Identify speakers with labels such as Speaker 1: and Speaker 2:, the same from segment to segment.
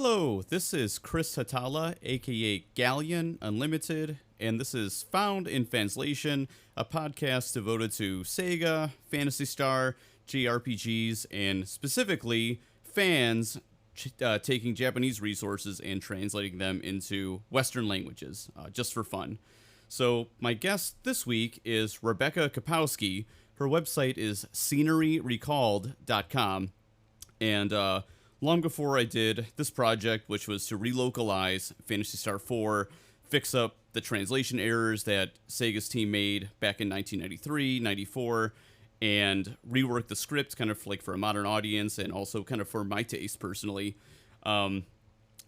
Speaker 1: Hello, this is Chris Hatala, aka Galleon Unlimited, and this is Found in Fanslation, a podcast devoted to SEGA, Phantasy Star, JRPGs, and specifically fans taking Japanese resources and translating them into Western languages, just for fun. So my guest this week is Rebecca Capowski. Her website is sceneryrecalled.com, and long before I did this project, which was to relocalize Phantasy Star 4, fix up the translation errors that Sega's team made back in 1993, 94, and rework the script kind of like for a modern audience and also kind of for my taste personally. When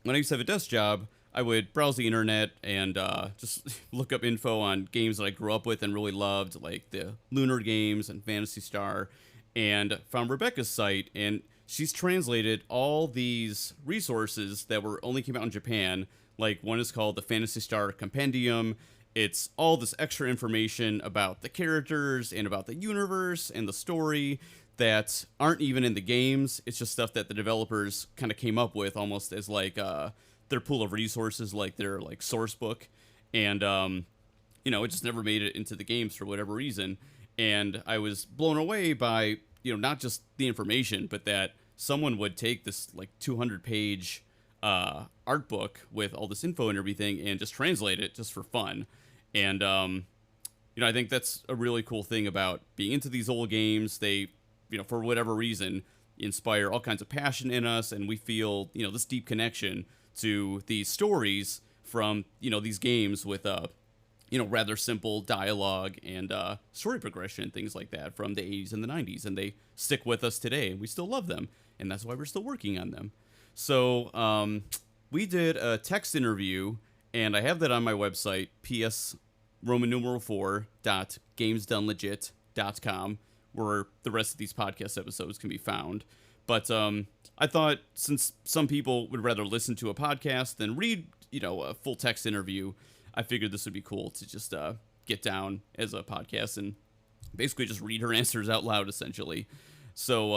Speaker 1: I used to have a desk job, I would browse the internet and just look up info on games that I grew up with and really loved, like the Lunar games and Phantasy Star, and found Rebecca's site, and she's translated all these resources that only came out in Japan. Like, one is called the Phantasy Star Compendium. It's all this extra information about the characters and about the universe and the story that aren't even in the games. It's just stuff that the developers kind of came up with almost as like their pool of resources, like their like source book. And, it just never made it into the games for whatever reason. And I was blown away by, not just the information, but that someone would take this like 200-page art book with all this info and everything and just translate it just for fun. And, I think that's a really cool thing about being into these old games. They, for whatever reason, inspire all kinds of passion in us, and we feel, this deep connection to these stories from, these games with, rather simple dialogue and story progression, things like that from the 80s and the 90s, and they stick with us today, and we still love them, and that's why we're still working on them. So we did a text interview, and I have that on my website, ps4.gamesdonelegit.com, where the rest of these podcast episodes can be found. But I thought, since some people would rather listen to a podcast than read, a full text interview, I figured this would be cool to just get down as a podcast and basically just read her answers out loud, essentially. So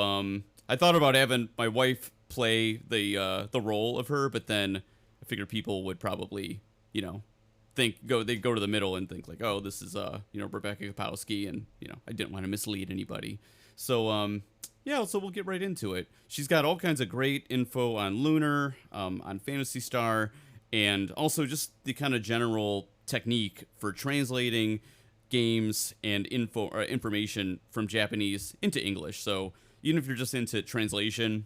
Speaker 1: I thought about having my wife play the role of her, but then I figured people would probably, they'd go to the middle and think like, oh, this is Rebecca Capowski, and I didn't want to mislead anybody. So so we'll get right into it. She's got all kinds of great info on Lunar, on Phantasy Star, and also just the kind of general technique for translating games and information from Japanese into English. So even if you're just into translation,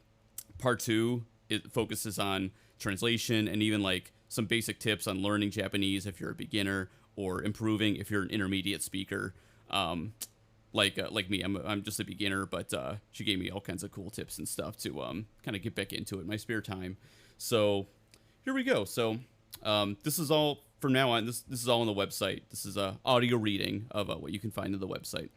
Speaker 1: part 2, it focuses on translation and even like some basic tips on learning Japanese if you're a beginner, or improving if you're an intermediate speaker. Like me, I'm just a beginner, but she gave me all kinds of cool tips and stuff to kind of get back into it in my spare time. So here we go. So this is all from now on. This is all on the website. This is a audio reading of what you can find on the website.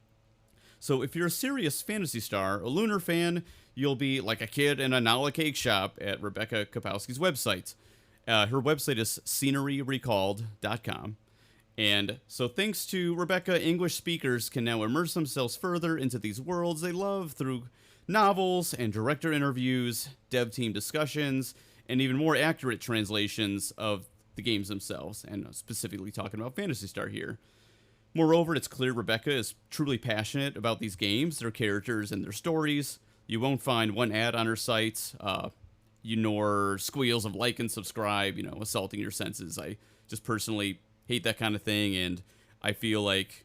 Speaker 1: So if you're a serious Phantasy Star, a Lunar fan, you'll be like a kid in a Nala cake shop at Rebecca Capowski's website. Her website is sceneryrecalled.com. And so thanks to Rebecca, English speakers can now immerse themselves further into these worlds they love through novels and director interviews, dev team discussions, and even more accurate translations of the games themselves, and specifically talking about Phantasy Star here. Moreover, it's clear Rebecca is truly passionate about these games, their characters, and their stories. You won't find one ad on her site, nor squeals of like and subscribe, assaulting your senses. I just personally hate that kind of thing, and I feel like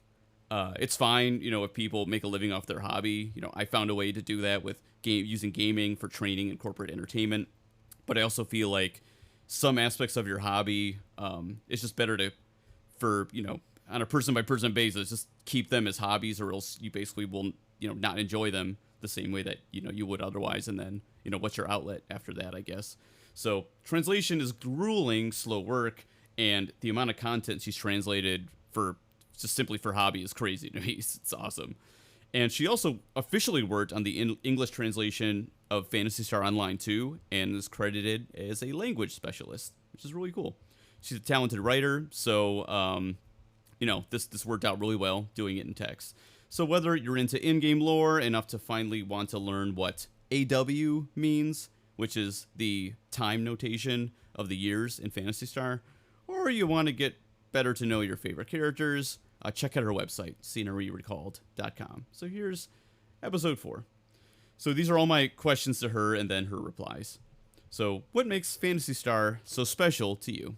Speaker 1: it's fine, if people make a living off their hobby. I found a way to do that with using gaming for training and corporate entertainment. But I also feel like some aspects of your hobby, it's just better on a person-by-person basis, just keep them as hobbies, or else you basically will, not enjoy them the same way that, you would otherwise. And then, what's your outlet after that, I guess. So translation is grueling, slow work, and the amount of content she's translated for just simply for hobby is crazy to me. It's awesome. And she also officially worked on the English translation of Phantasy Star Online 2 and is credited as a language specialist, which is really cool. She's a talented writer, so, this worked out really well doing it in text. So whether you're into in-game lore enough to finally want to learn what AW means, which is the time notation of the years in Phantasy Star, or you want to get better to know your favorite characters, check out her website, sceneryrecalled.com. So here's episode 4. So these are all my questions to her and then her replies. So what makes Phantasy Star so special to you?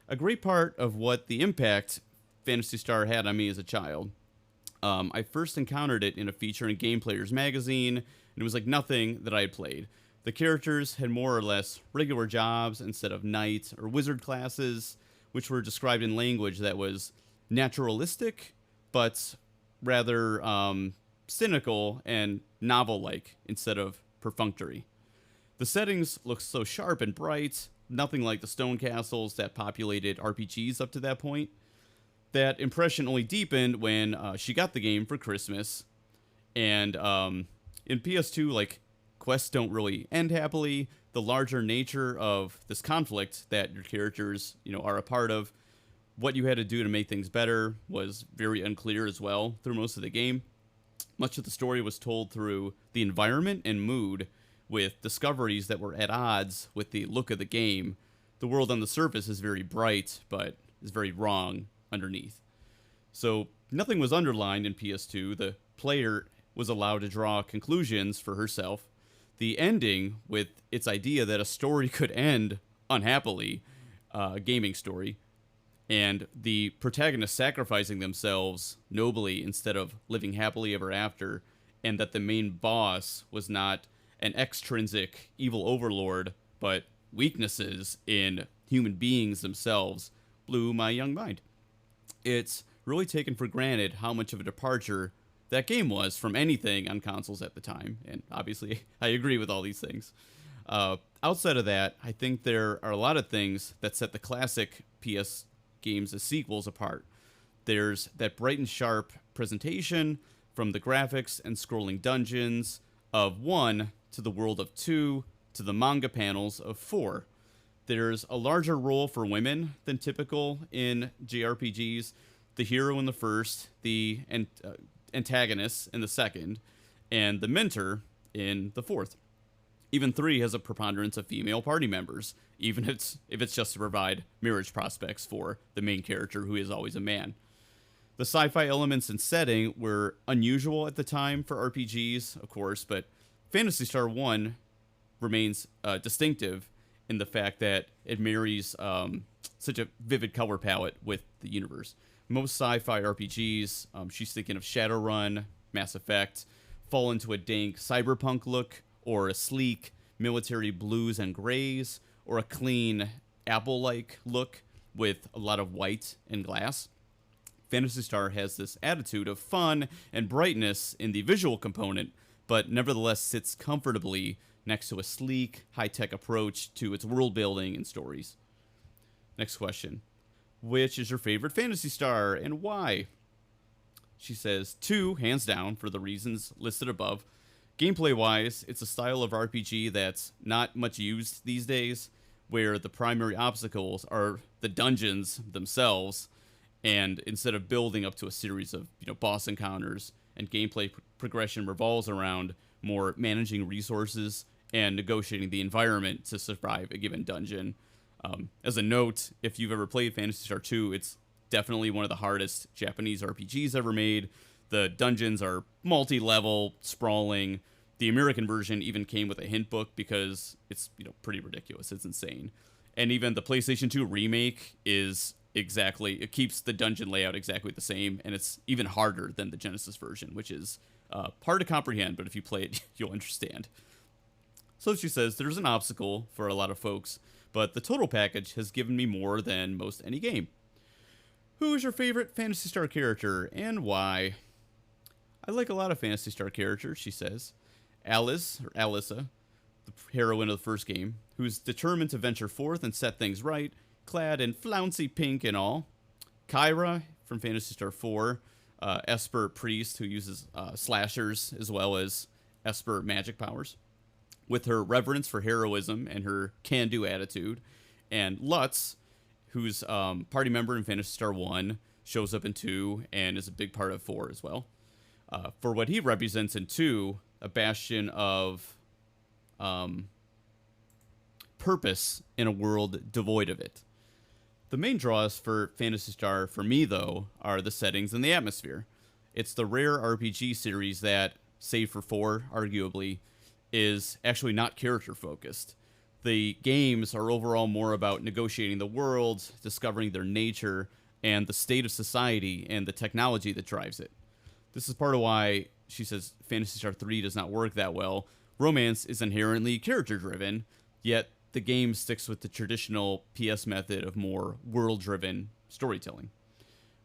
Speaker 1: A great part of what the impact Phantasy Star had on me as a child. I first encountered it in a feature in Game Players magazine, and it was like nothing that I had played. The characters had more or less regular jobs instead of knight or wizard classes, which were described in language that was naturalistic, but rather cynical and novel-like instead of perfunctory. The settings looked so sharp and bright, nothing like the stone castles that populated RPGs up to that point. That impression only deepened when she got the game for Christmas, and in PS2, like, quests don't really end happily. The larger nature of this conflict that your characters, are a part of, what you had to do to make things better was very unclear as well through most of the game. Much of the story was told through the environment and mood, with discoveries that were at odds with the look of the game. The world on the surface is very bright, but is very wrong underneath. So nothing was underlined in PS2. The player was allowed to draw conclusions for herself. The ending, with its idea that a story could end unhappily, a gaming story, and the protagonist sacrificing themselves nobly instead of living happily ever after, and that the main boss was not an extrinsic evil overlord, but weaknesses in human beings themselves, blew my young mind. It's really taken for granted how much of a departure that game was from anything on consoles at the time, and obviously I agree with all these things. Outside of that, I think there are a lot of things that set the classic PS games as sequels apart. There's that bright and sharp presentation, from the graphics and scrolling dungeons of 1 to the world of 2 to the manga panels of 4. There's a larger role for women than typical in JRPGs. The hero in the first, the antagonist in the second, and the mentor in the fourth. Even 3 has a preponderance of female party members, even if it's just to provide marriage prospects for the main character, who is always a man. The sci-fi elements and setting were unusual at the time for RPGs, of course, but Phantasy Star 1 remains distinctive in the fact that it marries such a vivid color palette with the universe. Most sci-fi RPGs, she's thinking of Shadowrun, Mass Effect, fall into a dank cyberpunk look, or a sleek military blues and grays, or a clean Apple-like look with a lot of white and glass. Phantasy Star has this attitude of fun and brightness in the visual component, but nevertheless sits comfortably next to a sleek, high-tech approach to its world building and stories. Next question. Which is your favorite Phantasy Star, and why? She says 2, hands down, for the reasons listed above. Gameplay-wise, it's a style of RPG that's not much used these days, where the primary obstacles are the dungeons themselves, and instead of building up to a series of boss encounters, and gameplay progression revolves around more managing resources and negotiating the environment to survive a given dungeon. As a note, if you've ever played Phantasy Star 2, it's definitely one of the hardest Japanese RPGs ever made. The dungeons are multi-level, sprawling. The American version even came with a hint book because it's pretty ridiculous. It's insane. And even the PlayStation 2 remake it keeps the dungeon layout exactly the same, and it's even harder than the Genesis version, which is hard to comprehend, but if you play it, you'll understand. So she says, there's an obstacle for a lot of folks, but the total package has given me more than most any game. Who is your favorite Phantasy Star character, and why? I like a lot of Phantasy Star characters, she says. Alice, or Alyssa, the heroine of the first game, who's determined to venture forth and set things right, clad in flouncy pink and all. Kyra from Phantasy Star 4, Esper priest who uses slashers as well as Esper magic powers, with her reverence for heroism and her can-do attitude. And Lutz, who's party member in Phantasy Star 1, shows up in 2 and is a big part of 4 as well. For what he represents in 2, a bastion of purpose in a world devoid of it. The main draws for Phantasy Star, for me though, are the settings and the atmosphere. It's the rare RPG series that, save for 4, arguably, is actually not character focused. The games are overall more about negotiating the world, discovering their nature, and the state of society and the technology that drives it. This is part of why she says Phantasy Star 3 does not work that well. Romance is inherently character driven, yet the game sticks with the traditional PS method of more world driven storytelling.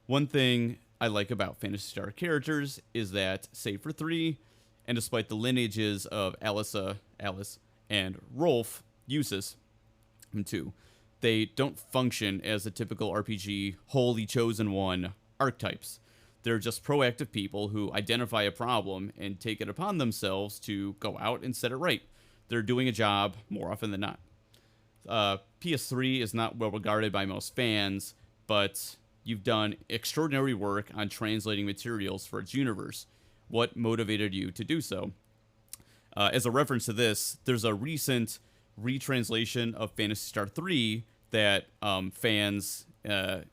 Speaker 1: One thing I like about Phantasy Star characters is that, save for 3, and despite the lineages of Alice, and Rolf, Usus, and 2, they don't function as the typical RPG wholly chosen one archetypes. They're just proactive people who identify a problem and take it upon themselves to go out and set it right. They're doing a job more often than not. PS3 is not well regarded by most fans, but you've done extraordinary work on translating materials for its universe. What motivated you to do so? As a reference to this, there's a recent retranslation of Phantasy Star 3 that fans,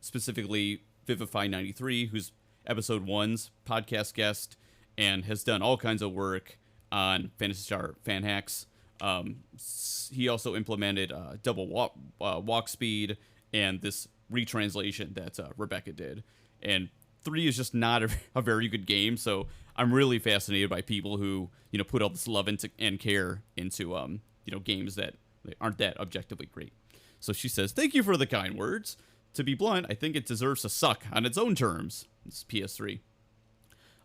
Speaker 1: specifically Vivify93, who's Episode 1's podcast guest and has done all kinds of work on Phantasy Star fan hacks. He also implemented double walk speed and this retranslation that Rebecca did. And 3 is just not a very good game, so I'm really fascinated by people who, put all this love and care into, games that aren't that objectively great. So she says, "Thank you for the kind words. To be blunt, I think it deserves to suck on its own terms." This is PS3.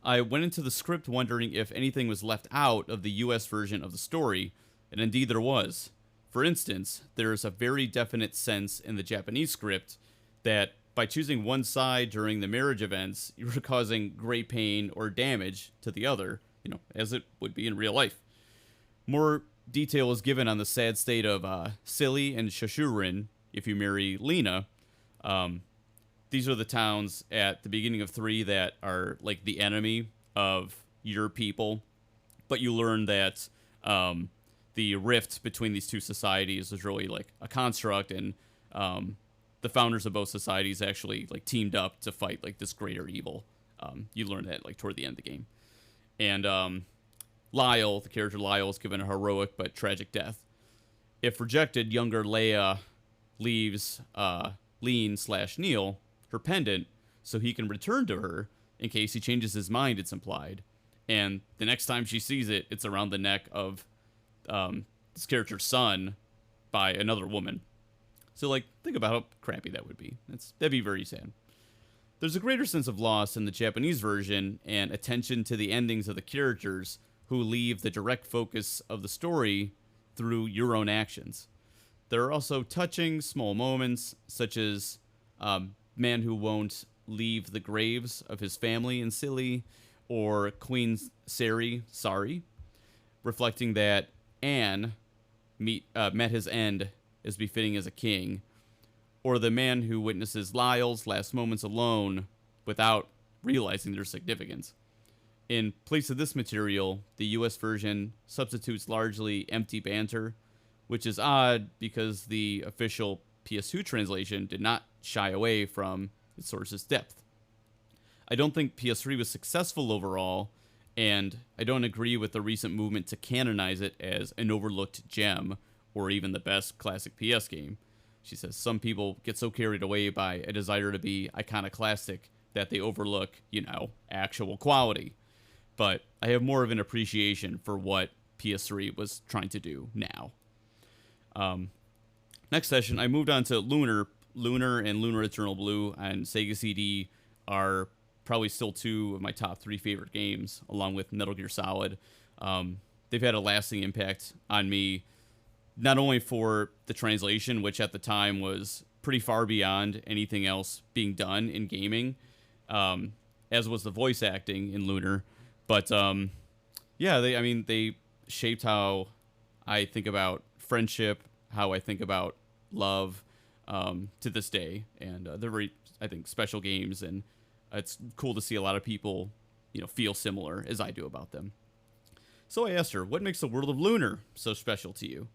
Speaker 1: I went into the script wondering if anything was left out of the US version of the story, and indeed there was. For instance, there is a very definite sense in the Japanese script that by choosing one side during the marriage events, you were causing great pain or damage to the other, as it would be in real life. More detail is given on the sad state of Silly and Shoshurin if you marry Lena. These are the towns at the beginning of 3 that are like the enemy of your people, but you learn that the rift between these two societies is really like a construct, and the founders of both societies actually like teamed up to fight like this greater evil. You learn that like toward the end of the game. And Lyle, the character Lyle, is given a heroic but tragic death. If rejected, younger Leia leaves Lean/Neil her pendant so he can return to her in case he changes his mind, it's implied. And the next time she sees it, it's around the neck of this character's son by another woman. So, like, think about how crappy that would be. That'd be very sad. There's a greater sense of loss in the Japanese version and attention to the endings of the characters who leave the direct focus of the story through your own actions. There are also touching small moments, such as man who won't leave the graves of his family in Silly, or Queen Sari, reflecting that Anne met his end as befitting as a king, or the man who witnesses Lyle's last moments alone without realizing their significance. In place of this material, the US version substitutes largely empty banter, which is odd because the official PS2 translation did not shy away from its source's depth. I don't think PS3 was successful overall, and I don't agree with the recent movement to canonize it as an overlooked gem or even the best classic PS game. She says some people get so carried away by a desire to be iconoclastic that they overlook, actual quality. But I have more of an appreciation for what PS3 was trying to do now. Next session, I moved on to Lunar. Lunar and Lunar Eternal Blue on Sega CD are probably still 2 of my top 3 favorite games, along with Metal Gear Solid. They've had a lasting impact on me, not only for the translation, which at the time was pretty far beyond anything else being done in gaming, as was the voice acting in Lunar, but they shaped how I think about friendship, how I think about love, to this day, and they're very, I think, special games, and it's cool to see a lot of people, feel similar as I do about them. So I asked her, what makes the world of Lunar so special to you?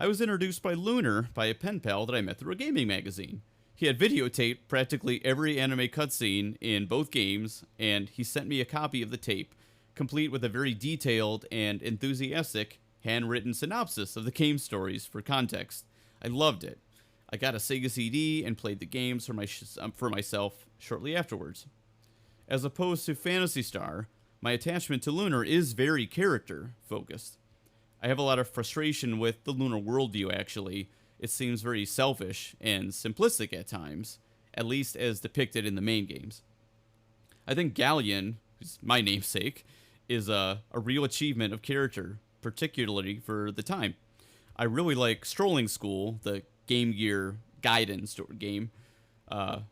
Speaker 1: I was introduced by Lunar by a pen pal that I met through a gaming magazine. He had videotaped practically every anime cutscene in both games, and he sent me a copy of the tape, complete with a very detailed and enthusiastic handwritten synopsis of the game stories for context. I loved it. I got a Sega CD and played the games for myself shortly afterwards. As opposed to Phantasy Star, my attachment to Lunar is very character-focused. I have a lot of frustration with the Lunar worldview, actually. It seems very selfish and simplistic at times, at least as depicted in the main games. I think Galleon, who's my namesake, is a real achievement of character, particularly for the time. I really like Strolling School, the Game Gear Gaiden game.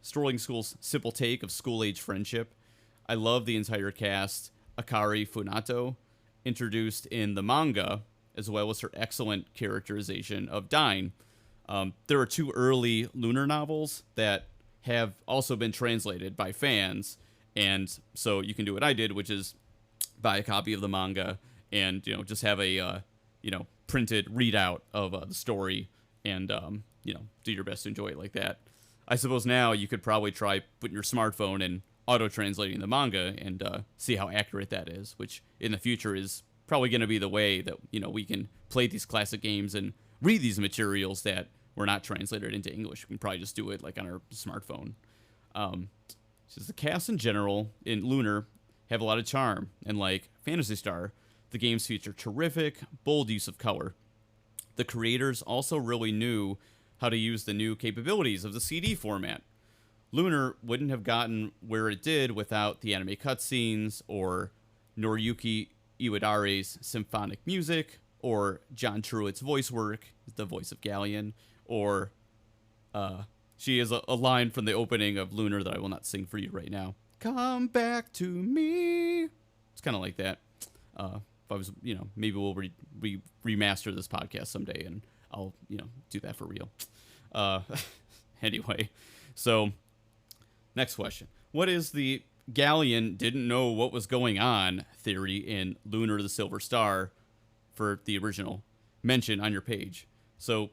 Speaker 1: Strolling School's simple take of school-age friendship. I love the entire cast. Akari Funato, introduced in the manga, as well as her excellent characterization of Dine. There are 2 early Lunar novels that have also been translated by fans, and so you can do what I did, which is buy a copy of the manga and just have a printed readout of the story and do your best to enjoy it like that. I suppose now you could probably try putting your smartphone and auto-translating the manga and see how accurate that is, which in the future is probably going to be the way that we can play these classic games and read these materials that were not translated into English. We can probably just do it like on our smartphone. Says the cast in general in Lunar have a lot of charm, and like Phantasy Star, the games feature terrific, bold use of color. The creators also really knew how to use the new capabilities of the CD format. Lunar wouldn't have gotten where it did without the anime cutscenes, or Noriyuki Iwadare's symphonic music, or John Truitt's voice work, the voice of Galleon, or she has a line from the opening of Lunar that I will not sing for you right now. Come back to me. It's kind of like that. If I was, maybe we'll remaster this podcast someday, and I'll, do that for real. Anyway, so next question. What is the Galleon didn't know what was going on theory in Lunar the Silver Star for the original mention on your page? So,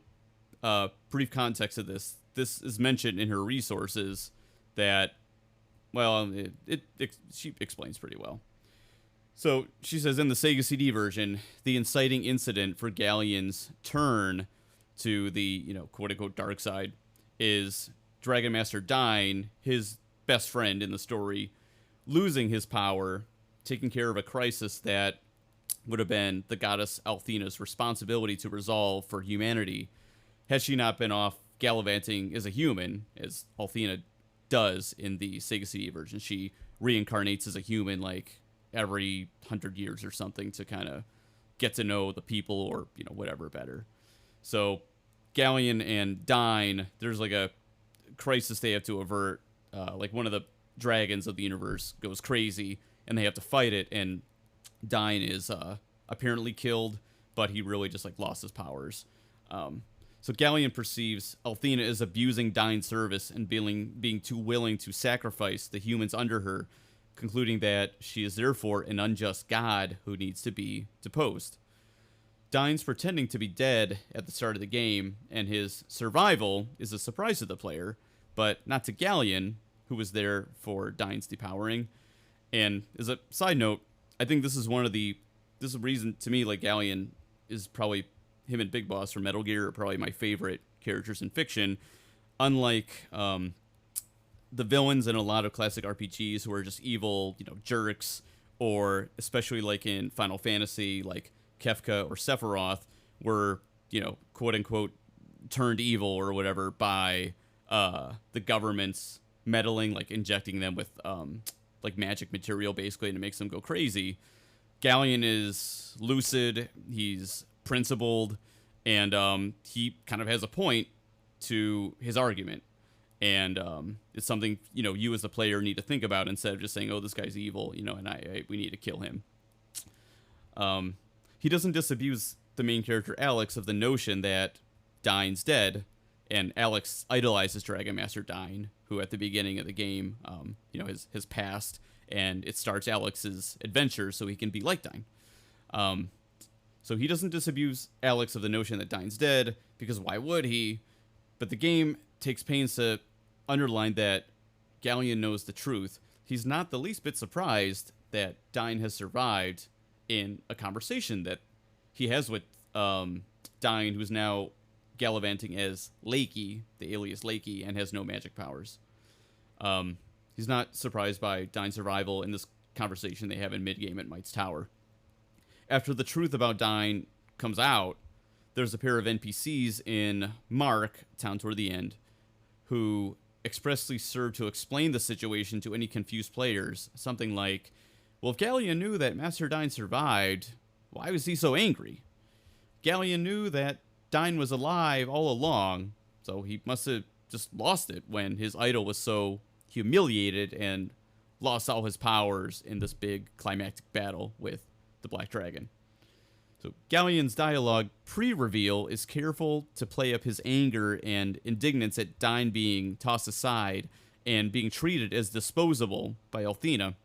Speaker 1: brief context of this. This is mentioned in her resources that, well, she explains pretty well. So she says in the Sega CD version, the inciting incident for Galleon's turn to the, quote unquote dark side is Dragon Master Dine, his best friend in the story, losing his power, taking care of a crisis that would have been the goddess Althena's responsibility to resolve for humanity, had she not been off gallivanting as a human, as Althena does in the Sega CD version. She reincarnates as a human like every 100 years or something to kind of get to know the people or, whatever better. So Galleon and Dine, there's like a crisis they have to avert. Like one of the dragons of the universe goes crazy and they have to fight it, and Dine is apparently killed, but he really just like lost his powers. So Galleon perceives Althena is abusing Dine's service and being too willing to sacrifice the humans under her, concluding that she is therefore an unjust god who needs to be deposed. Dine's pretending to be dead at the start of the game, and his survival is a surprise to the player, but not to Galleon, who was there for Dine's depowering. And as a side note, I think this is a reason to me, like Galleon is probably, him and Big Boss from Metal Gear are probably my favorite characters in fiction. Unlike the villains in a lot of classic RPGs who are just evil, jerks, or especially like in Final Fantasy, like Kefka or Sephiroth, were, quote unquote, turned evil or whatever by the government's meddling, like injecting them with like magic material basically, and it makes them go crazy. Galleon is lucid, he's principled, and he kind of has a point to his argument. And it's something, you as the player need to think about instead of just saying, oh, this guy's evil, and we need to kill him. He doesn't disabuse the main character, Alex, of the notion that Dine's dead, and Alex idolizes Dragon Master Dine, who at the beginning of the game, his past, and it starts Alex's adventure so he can be like Dine. So he doesn't disabuse Alex of the notion that Dine's dead, because why would he? But the game takes pains to underline that Galleon knows the truth. He's not the least bit surprised that Dine has survived in a conversation that he has with Dine, who's now gallivanting as Lakey, the alias Lakey, and has no magic powers. He's not surprised by Dine's survival in this conversation they have in mid-game at Might's Tower. After the truth about Dine comes out, there's a pair of NPCs in Mark, town toward the end, who expressly serve to explain the situation to any confused players. Something like, well, if Galleon knew that Master Dine survived, why was he so angry? Galleon knew that Dine was alive all along, so he must have just lost it when his idol was so humiliated and lost all his powers in this big climactic battle with the Black Dragon. So Galleon's dialogue pre-reveal is careful to play up his anger and indignance at Dine being tossed aside and being treated as disposable by Althena,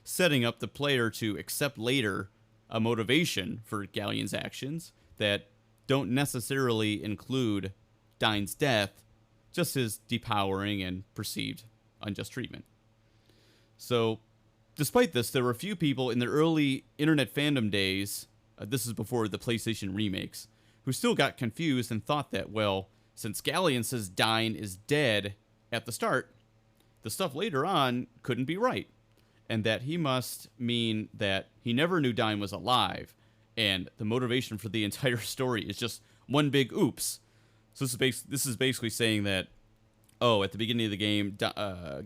Speaker 1: setting up the player to accept later a motivation for Galleon's actions that don't necessarily include Dine's death, just his depowering and perceived unjust treatment. So, despite this, there were a few people in the early internet fandom days, this is before the PlayStation remakes, who still got confused and thought that, well, since Galleon says Dine is dead at the start, the stuff later on couldn't be right, and that he must mean that he never knew Dine was alive, and the motivation for the entire story is just one big oops. So this is basically saying that, oh, at the beginning of the game,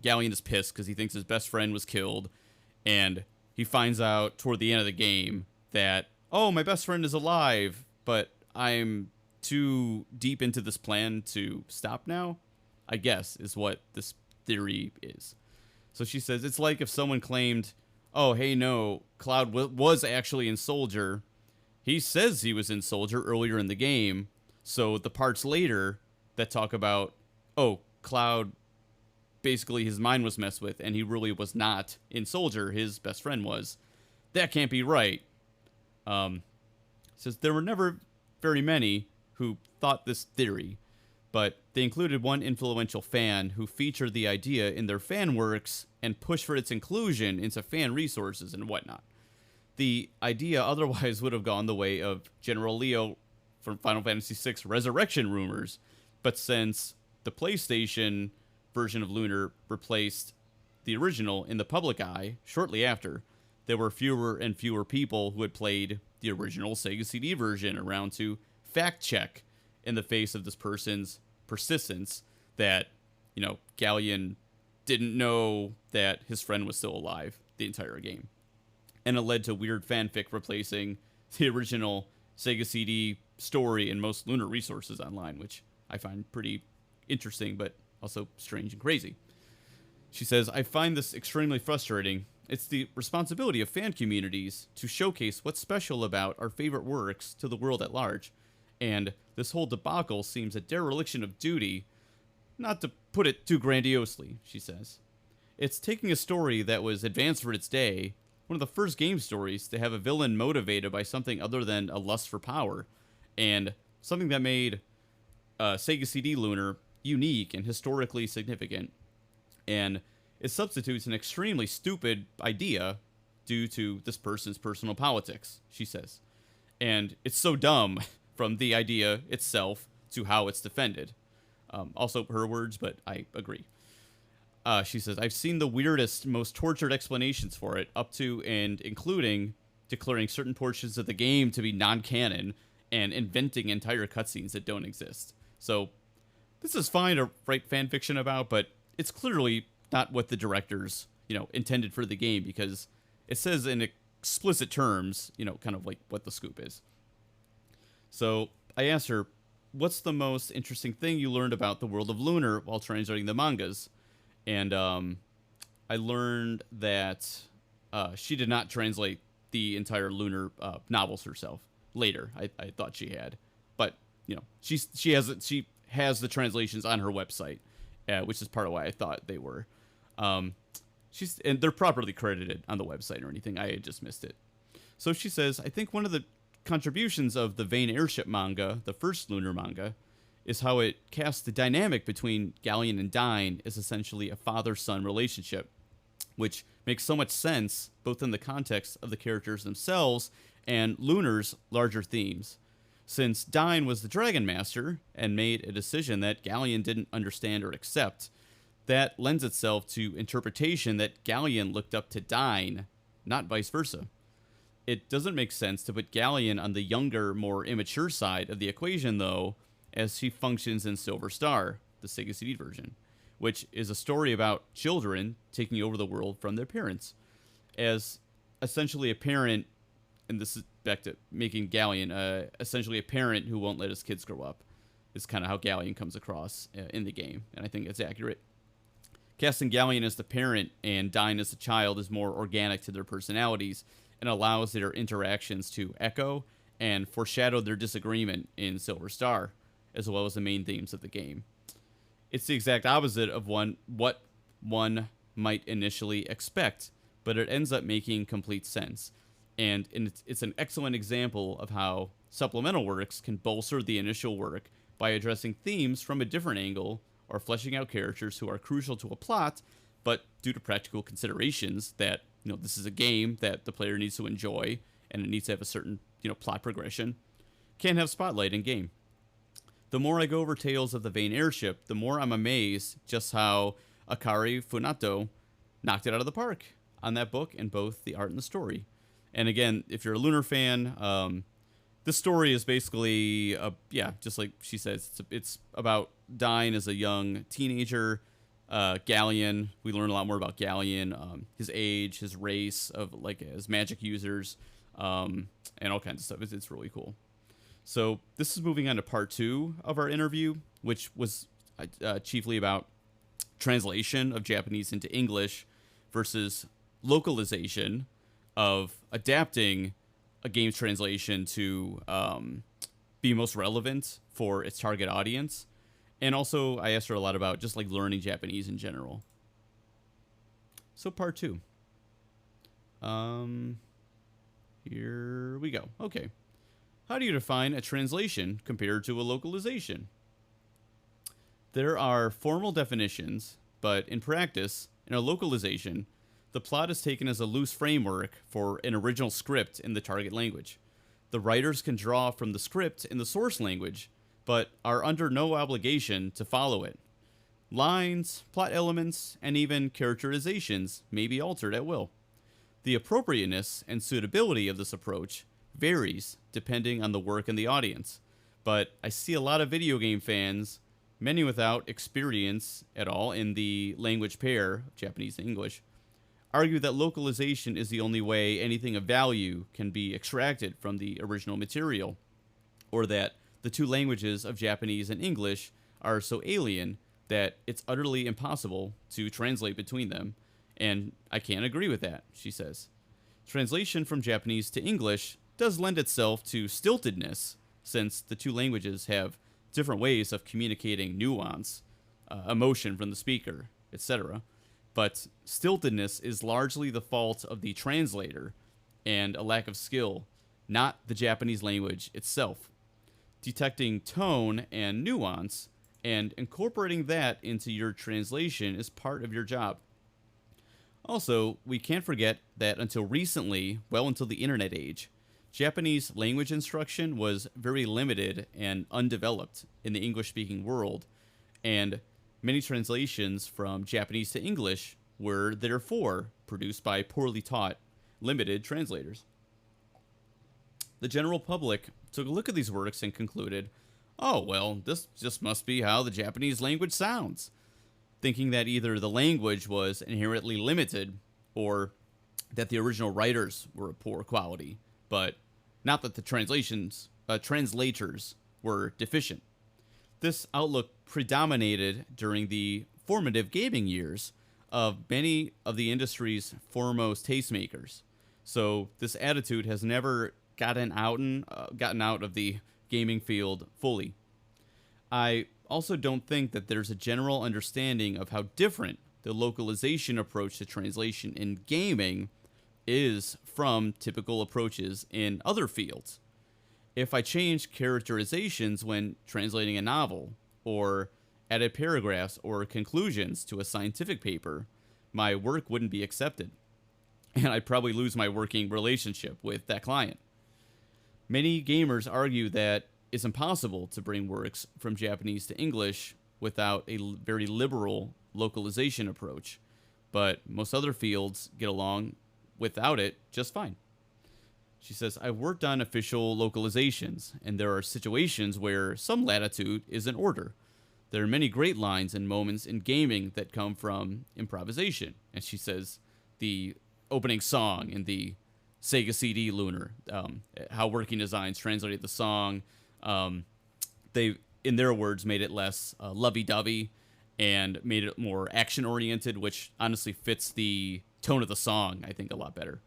Speaker 1: Galleon is pissed because he thinks his best friend was killed, and he finds out toward the end of the game that, oh, my best friend is alive, but I'm too deep into this plan to stop now, I guess, is what this theory is. So she says, it's like if someone claimed, oh, hey, no, Cloud was actually in Soldier. He says he was in Soldier earlier in the game, so the parts later that talk about, oh, Cloud, basically his mind was messed with, and he really was not in Soldier, his best friend was, that can't be right. Says there were never very many who thought this theory, but they included one influential fan who featured the idea in their fan works and pushed for its inclusion into fan resources and whatnot. The idea otherwise would have gone the way of General Leo from Final Fantasy VI Resurrection rumors, but since the PlayStation version of Lunar replaced the original in the public eye shortly after, there were fewer and fewer people who had played the original Sega CD version around to fact check in the face of this person's persistence that, Galleon didn't know that his friend was still alive the entire game. And it led to weird fanfic replacing the original Sega CD story in most Lunar resources online, which I find pretty interesting, but also strange and crazy. She says, I find this extremely frustrating. It's the responsibility of fan communities to showcase what's special about our favorite works to the world at large. And this whole debacle seems a dereliction of duty, not to put it too grandiosely, she says. It's taking a story that was advanced for its day, one of the first game stories to have a villain motivated by something other than a lust for power, and something that made Sega CD Lunar unique and historically significant, and it substitutes an extremely stupid idea due to this person's personal politics, she says. And it's so dumb from the idea itself to how it's defended. Also her words, but I agree. She says, I've seen the weirdest, most tortured explanations for it, up to and including declaring certain portions of the game to be non-canon and inventing entire cutscenes that don't exist. So this is fine to write fan fiction about, but it's clearly not what the directors, intended for the game, because it says in explicit terms, kind of like what the scoop is. So I asked her, what's the most interesting thing you learned about the world of Lunar while translating the mangas? And I learned that she did not translate the entire Lunar novels herself. Later, I thought she had, but she has the translations on her website, which is part of why I thought they were. And they're properly credited on the website or anything. I had just missed it. So she says, I think one of the contributions of the Vain Airship manga, the first Lunar manga, is how it casts the dynamic between Galleon and Dyne as essentially a father-son relationship, which makes so much sense both in the context of the characters themselves and Lunar's larger themes. Since Dyne was the Dragon Master and made a decision that Galleon didn't understand or accept, that lends itself to interpretation that Galleon looked up to Dyne, not vice versa. It doesn't make sense to put Galleon on the younger, more immature side of the equation, though, as she functions in Silver Star, the Sega CD version, which is a story about children taking over the world from their parents. As essentially a parent, and this is back to making Galleon essentially a parent who won't let his kids grow up, is kind of how Galleon comes across in the game, and I think it's accurate. Casting Galleon as the parent and Dyne as the child is more organic to their personalities and allows their interactions to echo and foreshadow their disagreement in Silver Star, as well as the main themes of the game. It's the exact opposite of what one might initially expect, but it ends up making complete sense. And it's an excellent example of how supplemental works can bolster the initial work by addressing themes from a different angle or fleshing out characters who are crucial to a plot, but due to practical considerations that, this is a game that the player needs to enjoy and it needs to have a certain, plot progression, can't have spotlight in game. The more I go over Tales of the Vain Airship, the more I'm amazed just how Akari Funato knocked it out of the park on that book in both the art and the story. And again, if you're a Lunar fan, this story is basically, just like she says, it's about Dyne as a young teenager. Galleon, we learn a lot more about Galleon, his age, his race of as magic users, and all kinds of stuff. It's really cool. So this is moving on to part 2 of our interview, which was chiefly about translation of Japanese into English versus localization of adapting a game's translation to be most relevant for its target audience. And also, I asked her a lot about just learning Japanese in general. So part 2. Here we go. Okay. How do you define a translation compared to a localization? There are formal definitions, but in practice, in a localization, the plot is taken as a loose framework for an original script in the target language. The writers can draw from the script in the source language, but are under no obligation to follow it. Lines, plot elements, and even characterizations may be altered at will. The appropriateness and suitability of this approach varies depending on the work and the audience, but I see a lot of video game fans, many without experience at all in the language pair, Japanese and English, argue that localization is the only way anything of value can be extracted from the original material, or that the two languages of Japanese and English are so alien that it's utterly impossible to translate between them, and I can't agree with that, she says. Translation from Japanese to English does lend itself to stiltedness, since the two languages have different ways of communicating nuance, emotion from the speaker, etc. But stiltedness is largely the fault of the translator and a lack of skill, not the Japanese language itself. Detecting tone and nuance and incorporating that into your translation is part of your job. Also, we can't forget that until recently, well until the internet age, Japanese language instruction was very limited and undeveloped in the English-speaking world, and many translations from Japanese to English were therefore produced by poorly taught, limited translators. The general public took a look at these works and concluded, oh, well, this just must be how the Japanese language sounds, thinking that either the language was inherently limited or that the original writers were of poor quality, but not that the translators were deficient. This outlook predominated during the formative gaming years of many of the industry's foremost tastemakers. So this attitude has never gotten out of the gaming field fully. I also don't think that there's a general understanding of how different the localization approach to translation in gaming is from typical approaches in other fields. If I change characterizations when translating a novel, or added paragraphs or conclusions to a scientific paper, my work wouldn't be accepted, and I'd probably lose my working relationship with that client. Many gamers argue that it's impossible to bring works from Japanese to English without a very liberal localization approach, but most other fields get along without it just fine. She says, I've worked on official localizations, and there are situations where some latitude is in order. There are many great lines and moments in gaming that come from improvisation. And she says, the opening song in the SEGA CD Lunar, how Working Designs translated the song, they, in their words, made it less lovey-dovey and made it more action-oriented, which honestly fits the tone of the song, I think, a lot better.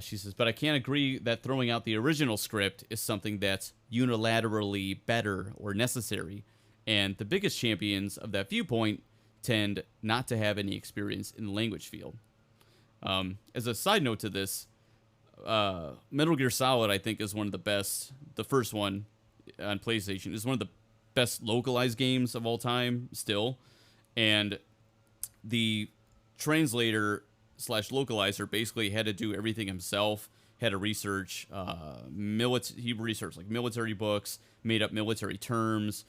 Speaker 1: She says, but I can't agree that throwing out the original script is something that's unilaterally better or necessary, and the biggest champions of that viewpoint tend not to have any experience in the language field. As a side note to this, Metal Gear Solid, I think, is one of the best, the first one on PlayStation, is one of the best localized games of all time still, and the translator slash localizer basically had to do everything himself, had to research he researched like military books, made up military terms,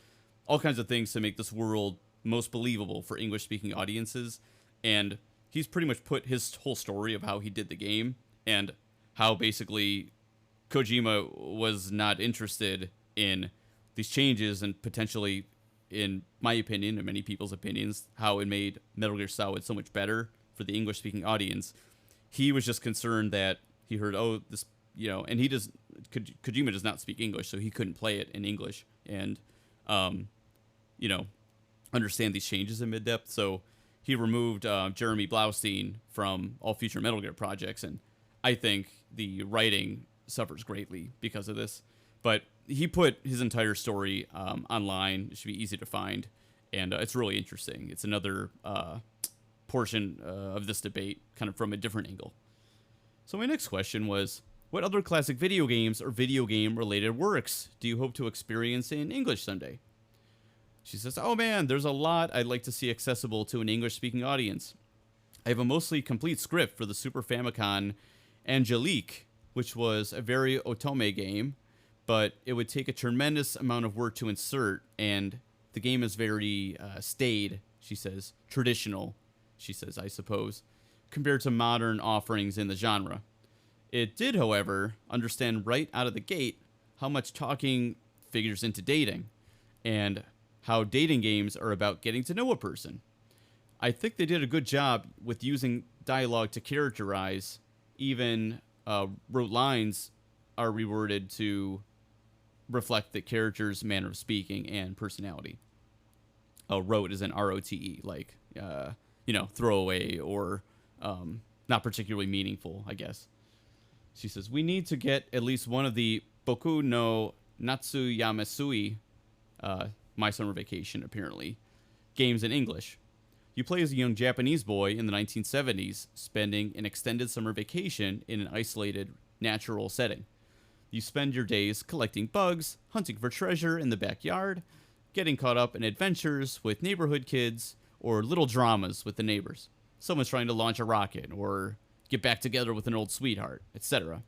Speaker 1: all kinds of things to make this world most believable for English speaking audiences. And he's pretty much put his whole story of how he did the game and how basically Kojima was not interested in these changes, and potentially, in my opinion and many people's opinions, how it made Metal Gear Solid so much better for the English-speaking audience. He was just concerned that he heard, oh, this, and Kojima does not speak English, so he couldn't play it in English and, understand these changes in mid-depth. So he removed Jeremy Blaustein from all future Metal Gear projects, and I think the writing suffers greatly because of this. But he put his entire story online. It should be easy to find, and it's really interesting. It's another portion of this debate, kind of from a different angle. So my next question was, what other classic video games or video game related works do you hope to experience in English someday? She says, oh man, there's a lot I'd like to see accessible to an English speaking audience. I have a mostly complete script for the Super Famicom Angelique, which was a very otome game, but it would take a tremendous amount of work to insert, and the game is very staid, she says, traditional, she says, I suppose, compared to modern offerings in the genre. It did, however, understand right out of the gate how much talking figures into dating, and how dating games are about getting to know a person. I think they did a good job with using dialogue to characterize, even rote lines are reworded to reflect the character's manner of speaking and personality. Rote is an ROTE, like, throwaway or not particularly meaningful, I guess. She says, we need to get at least one of the Boku no Natsuyamasui, My Summer Vacation, apparently, games in English. You play as a young Japanese boy in the 1970s, spending an extended summer vacation in an isolated, natural setting. You spend your days collecting bugs, hunting for treasure in the backyard, getting caught up in adventures with neighborhood kids, or little dramas with the neighbors. Someone's trying to launch a rocket, or get back together with an old sweetheart, etc.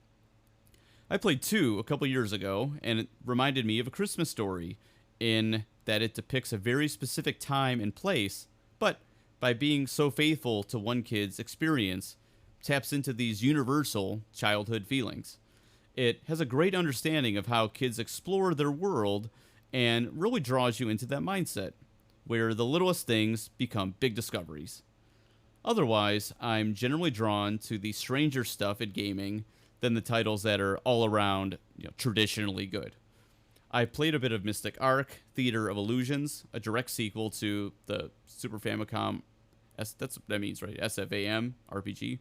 Speaker 1: I played 2 a couple years ago, and it reminded me of A Christmas Story in that it depicts a very specific time and place, but by being so faithful to one kid's experience, taps into these universal childhood feelings. It has a great understanding of how kids explore their world and really draws you into that mindset, where the littlest things become big discoveries. Otherwise, I'm generally drawn to the stranger stuff in gaming than the titles that are all around, traditionally good. I played a bit of Mystic Arc, Theater of Illusions, a direct sequel to the Super Famicom, that's what that means, right? SFAM RPG.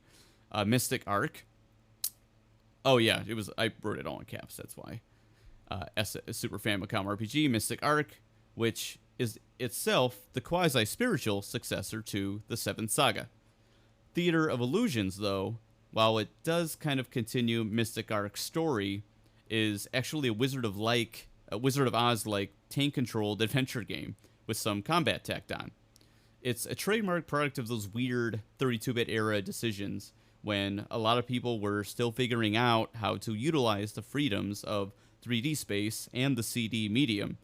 Speaker 1: Mystic Arc. Oh yeah, I wrote it all in caps, that's why. Super Famicom RPG, Mystic Arc, which is itself the quasi-spiritual successor to the 7th Saga. Theater of Illusions, though, while it does kind of continue Mystic Arc's story, is actually a Wizard of Oz like tank controlled adventure game with some combat tacked on. It's a trademark product of those weird 32-bit era decisions when a lot of people were still figuring out how to utilize the freedoms of 3D space and the CD medium.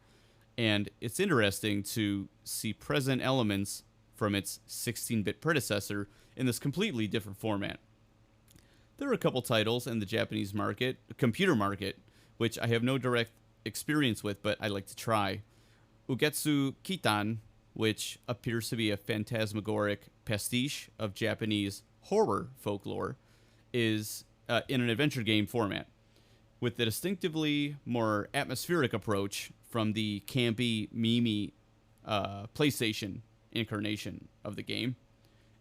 Speaker 1: And it's interesting to see present elements from its 16-bit predecessor in this completely different format. There are a couple titles in the Japanese market, computer market, which I have no direct experience with, but I like to try. Ugetsu Kitan, which appears to be a phantasmagoric pastiche of Japanese horror folklore, is in an adventure game format, with the distinctively more atmospheric approach from the campy, memey PlayStation incarnation of the game,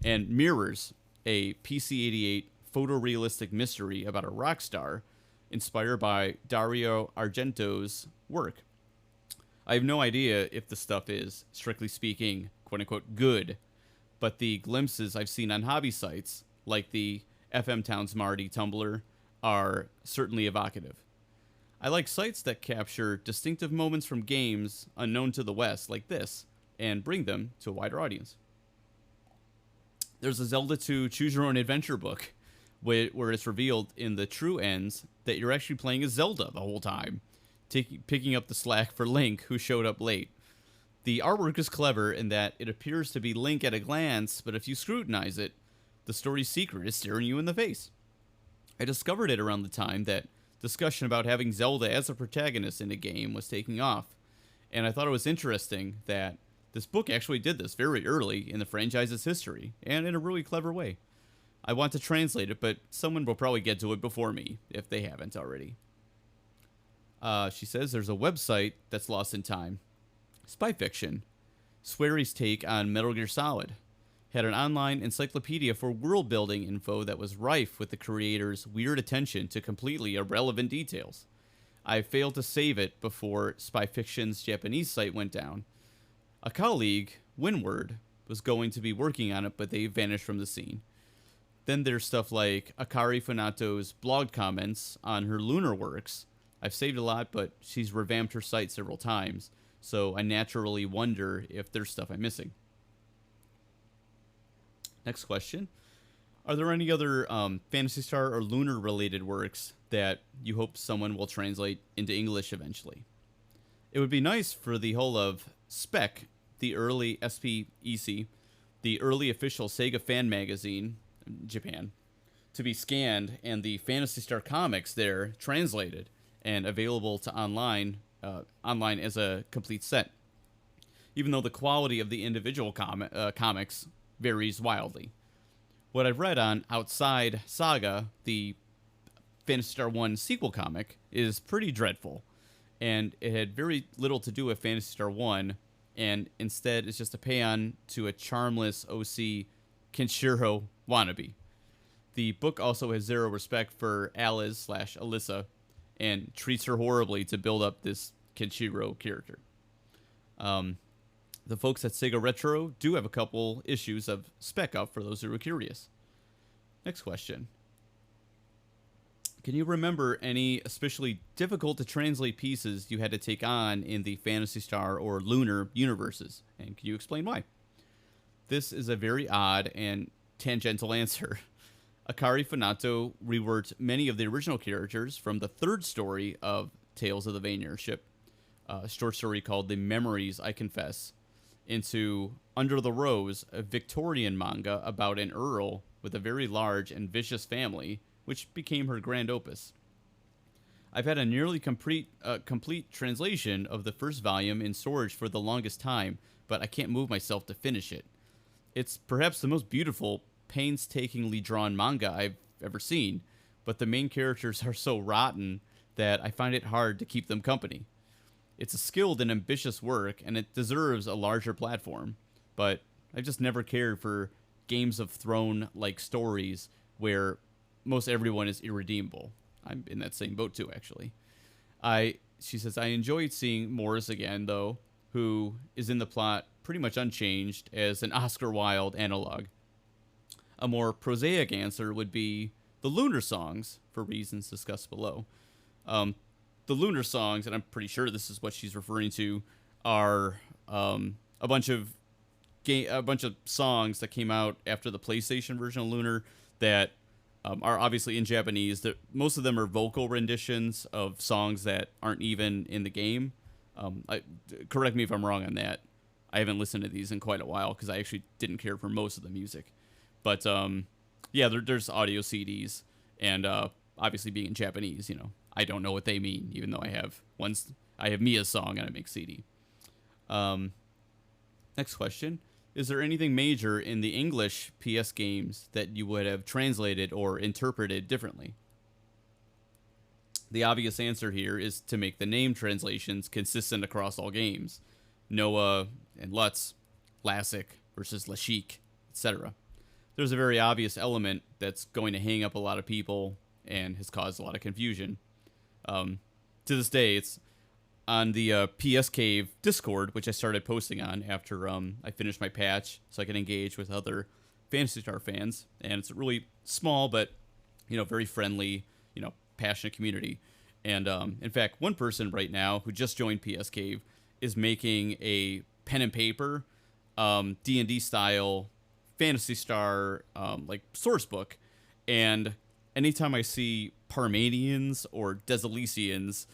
Speaker 1: and mirrors a PC-88 photorealistic mystery about a rock star inspired by Dario Argento's work. I have no idea if the stuff is, strictly speaking, quote-unquote, good, but the glimpses I've seen on hobby sites, like the FM Towns Marty Tumblr, are certainly evocative. I like sites that capture distinctive moments from games unknown to the West, like this, and bring them to a wider audience. There's a Zelda 2 Choose Your Own Adventure book, where it's revealed in the true ends that you're actually playing as Zelda the whole time, picking up the slack for Link, who showed up late. The artwork is clever in that it appears to be Link at a glance, but if you scrutinize it, the story's secret is staring you in the face. I discovered it around the time that discussion about having Zelda as a protagonist in a game was taking off, and I thought it was interesting that this book actually did this very early in the franchise's history, and in a really clever way. I want to translate it, but someone will probably get to it before me, if they haven't already. She says there's a website that's lost in time. Spy Fiction, Swery's take on Metal Gear Solid, had an online encyclopedia for world-building info that was rife with the creator's weird attention to completely irrelevant details. I failed to save it before Spy Fiction's Japanese site went down. A colleague, Winward, was going to be working on it, but they vanished from the scene. Then there's stuff like Akari Funato's blog comments on her Lunar works. I've saved a lot, but she's revamped her site several times, so I naturally wonder if there's stuff I'm missing. Next question. Are there any other Phantasy Star or Lunar related works that you hope someone will translate into English eventually? It would be nice for the whole of Spec, the early SPEC, the early official Sega fan magazine, Japan, to be scanned and the Phantasy Star comics there translated and available to online as a complete set, even though the quality of the individual comics varies wildly. What I've read on Outside Saga, the Phantasy Star 1 sequel comic, is pretty dreadful, and it had very little to do with Phantasy Star 1, and instead it's just a pay-on to a charmless OC Kenshiro wannabe. The book also has zero respect for Alice/Alyssa, and treats her horribly to build up this Kenshiro character. The folks at Sega Retro do have a couple issues of Spec up for those who are curious. Next question. Can you remember any especially difficult to translate pieces you had to take on in the Phantasy Star or Lunar universes? And can you explain why? This is a very odd and tangential answer. Akari Funato reworked many of the original characters from the third story of Tales of the Vanir ship, a short story called The Memories I Confess, into Under the Rose, a Victorian manga about an earl with a very large and vicious family, which became her grand opus. I've had a nearly complete translation of the first volume in storage for the longest time, but I can't move myself to finish it. It's perhaps the most beautiful, painstakingly drawn manga I've ever seen, but the main characters are so rotten that I find it hard to keep them company. It's a skilled and ambitious work, and it deserves a larger platform, but I've just never cared for Games of Thrones-like stories where most everyone is irredeemable. I'm in that same boat too, actually. She says, I enjoyed seeing Morris again, though, who is in the plot pretty much unchanged as an Oscar Wilde analog. A more prosaic answer would be the Lunar songs, for reasons discussed below. the Lunar songs, and I'm pretty sure this is what she's referring to, are a bunch of songs that came out after the PlayStation version of Lunar that are obviously in Japanese. That most of them are vocal renditions of songs that aren't even in the game. Correct me if I'm wrong on that. I haven't listened to these in quite a while because I actually didn't care for most of the music. But yeah, there's audio CDs, and obviously being in Japanese, I don't know what they mean, even though I have Mia's song and I make CD. Next question. Is there anything major in the English PS games that you would have translated or interpreted differently? The obvious answer here is to make the name translations consistent across all games. Noah and Lutz, Lassic versus Lashik, etc. There's a very obvious element that's going to hang up a lot of people and has caused a lot of confusion. To this day, it's on the PS Cave Discord, which I started posting on after I finished my patch so I can engage with other Phantasy Star fans. And it's a really small but, very friendly, passionate community. And in fact, one person right now who just joined PS Cave is making a pen and paper D&D style Phantasy Star source book. And anytime I see Parmanians or Desilesians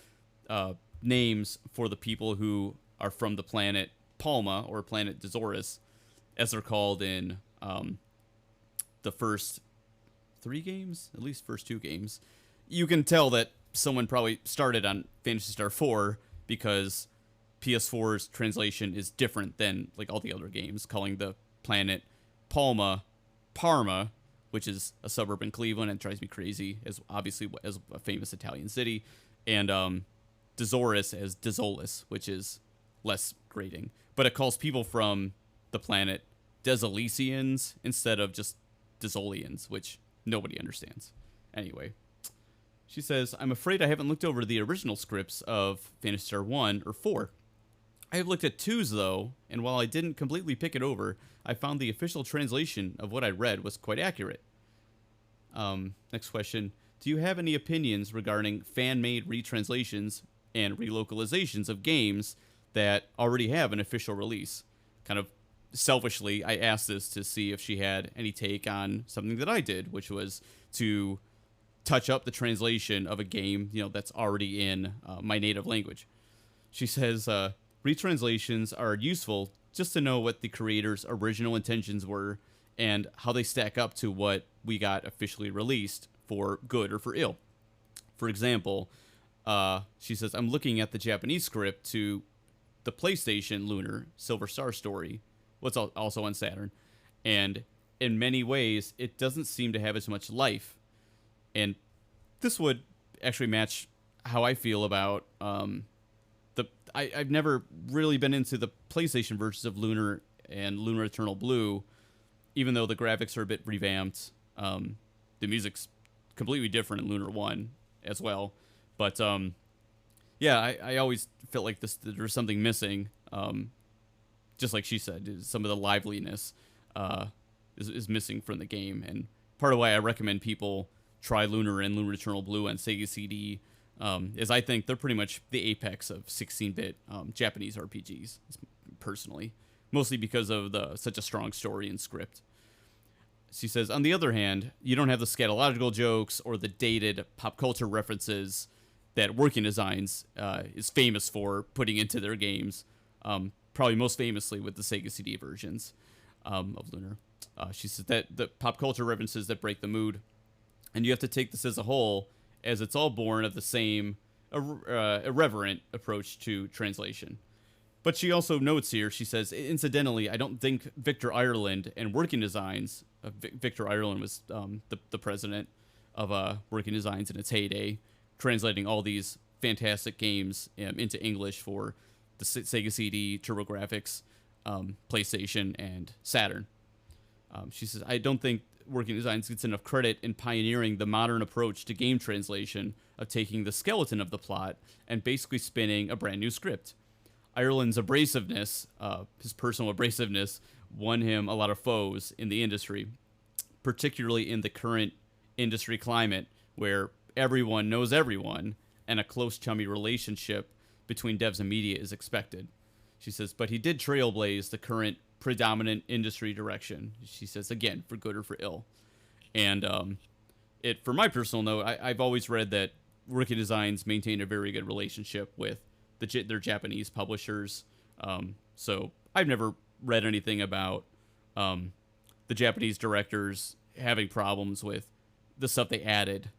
Speaker 1: names for the people who are from the planet Palma or planet Dezoris, as they're called in the first 3 games, at least first 2 games, you can tell that someone probably started on Phantasy Star 4 because PS4's translation is different than all the other games, calling the planet Palma Parma, which is a suburb in Cleveland and drives me crazy, as obviously as a famous Italian city, and Dezoris as Dezolis, which is less grating. But it calls people from the planet Desilesians instead of just Dezolians, which nobody understands. Anyway, she says, I'm afraid I haven't looked over the original scripts of Phantasy Star 1 or 4. I have looked at 2's, though, and while I didn't completely pick it over, I found the official translation of what I read was quite accurate. Next question. Do you have any opinions regarding fan-made retranslations and relocalizations of games that already have an official release? Kind of selfishly, I asked this to see if she had any take on something that I did, which was to touch up the translation of a game, that's already in my native language. She says, retranslations are useful just to know what the creator's original intentions were and how they stack up to what we got officially released, for good or for ill. For example, she says, I'm looking at the Japanese script to the PlayStation Lunar Silver Star story, what's also on Saturn, and in many ways, it doesn't seem to have as much life. And this would actually match how I feel about I've never really been into the PlayStation versions of Lunar and Lunar Eternal Blue, even though the graphics are a bit revamped. The music's completely different in Lunar 1 as well. But, yeah, I always felt like there was something missing. Just like she said, some of the liveliness is missing from the game. And part of why I recommend people try Lunar and Lunar Eternal Blue on Sega CD is I think they're pretty much the apex of 16-bit Japanese RPGs, personally. Mostly because of such a strong story and script. She says, on the other hand, you don't have the scatological jokes or the dated pop culture references that Working Designs is famous for putting into their games, probably most famously with the Sega CD versions of Lunar. She says that the pop culture references that break the mood, and you have to take this as a whole, as it's all born of the same irreverent approach to translation. But she also notes here, she says, incidentally, I don't think Victor Ireland and Working Designs, Victor Ireland was the president of Working Designs in its heyday, translating all these fantastic games into English for the Sega CD, TurboGrafx, PlayStation, and Saturn. She says, I don't think Working Designs gets enough credit in pioneering the modern approach to game translation of taking the skeleton of the plot and basically spinning a brand new script. Ireland's abrasiveness, his personal abrasiveness, won him a lot of foes in the industry, particularly in the current industry climate where everyone knows everyone and a close chummy relationship between devs and media is expected. She says, but he did trailblaze the current predominant industry direction. She says, again, for good or for ill. And for my personal note, I've always read that Rookie Designs maintain a very good relationship with their Japanese publishers. So I've never read anything about the Japanese directors having problems with the stuff they added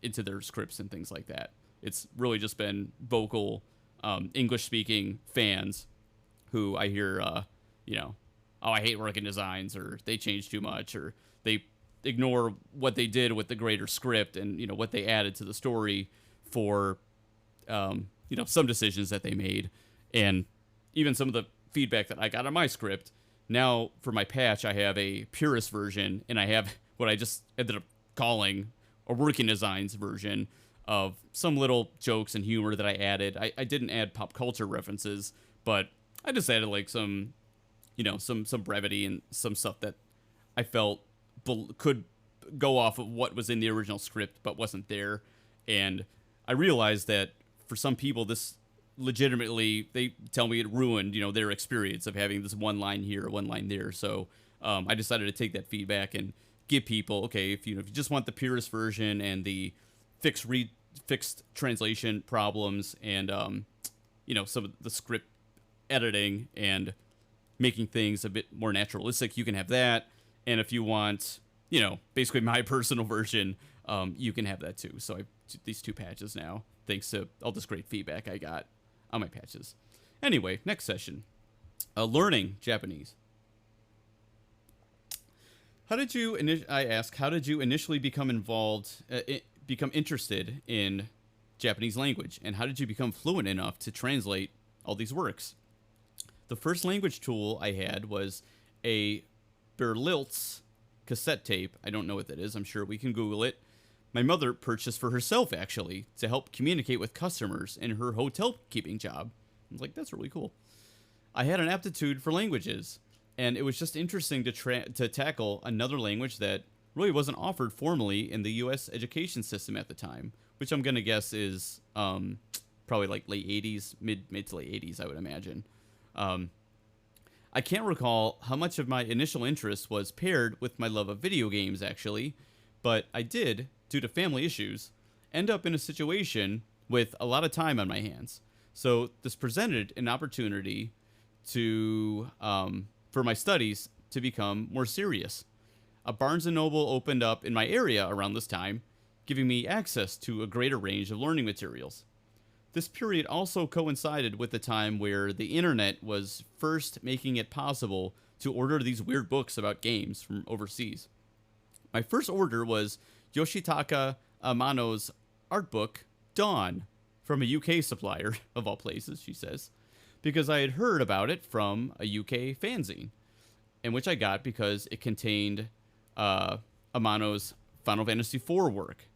Speaker 1: into their scripts and things like that. It's really just been vocal English-speaking fans who I hear, oh, I hate Rookie Designs, or they change too much, or they ignore what they did with the greater script and, what they added to the story for, some decisions that they made. And even some of the feedback that I got on my script, now for my patch, I have a purist version, and I have what I just ended up calling a Working Designs version of some little jokes and humor that I added. I didn't add pop culture references, but I just added like some brevity and some stuff that I felt could go off of what was in the original script but wasn't there. And I realized that for some people, this legitimately, they tell me it ruined, their experience of having this one line here, one line there. So I decided to take that feedback and give people, okay, if you just want the purist version and the fixed translation problems and some of the script editing and making things a bit more naturalistic, you can have that. And if you want, basically my personal version, you can have that too. So I have these two patches now, thanks to all this great feedback I got on my patches. Anyway, next session, learning Japanese. How did you initially become interested in Japanese language, and how did you become fluent enough to translate all these works? The first language tool I had was a Berlitz cassette tape. I don't know what that is. I'm sure we can Google it. My mother purchased for herself, actually, to help communicate with customers in her hotel keeping job. I was like, that's really cool. I had an aptitude for languages, and it was just interesting to tackle another language that really wasn't offered formally in the U.S. education system at the time, which I'm going to guess is probably like late 80s, mid to late 80s, I would imagine. I can't recall how much of my initial interest was paired with my love of video games, actually, but I did, due to family issues, end up in a situation with a lot of time on my hands. So this presented an opportunity for my studies to become more serious. A Barnes & Noble opened up in my area around this time, giving me access to a greater range of learning materials. This period also coincided with the time where the internet was first making it possible to order these weird books about games from overseas. My first order was Yoshitaka Amano's art book, Dawn, from a UK supplier, of all places, she says, because I had heard about it from a UK fanzine, and which I got because it contained Amano's Final Fantasy IV work.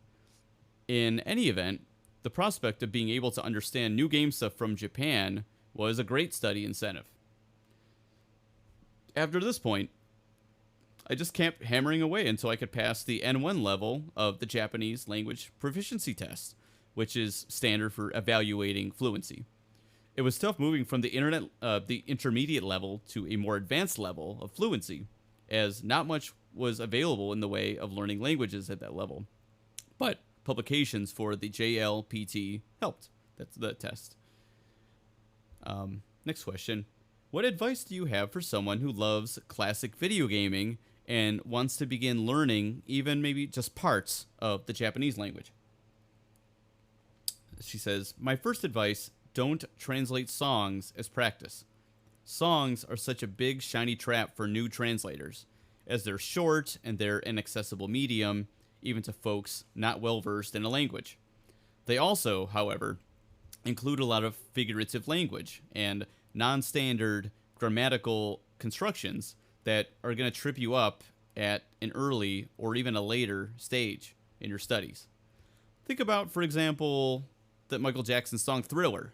Speaker 1: In any event, the prospect of being able to understand new game stuff from Japan was a great study incentive. After this point, I just kept hammering away until I could pass the N1 level of the Japanese language proficiency test, which is standard for evaluating fluency. It was tough moving from the intermediate level to a more advanced level of fluency, as not much was available in the way of learning languages at that level. But publications for the JLPT helped. That's the test. Next question. What advice do you have for someone who loves classic video gaming and wants to begin learning even maybe just parts of the Japanese language? She says, my first advice, don't translate songs as practice. Songs are such a big shiny trap for new translators, as they're short and they're an accessible medium, even to folks not well versed in a language. They also, however, include a lot of figurative language and non-standard grammatical constructions that are going to trip you up at an early or even a later stage in your studies. Think about, for example, that Michael Jackson song Thriller,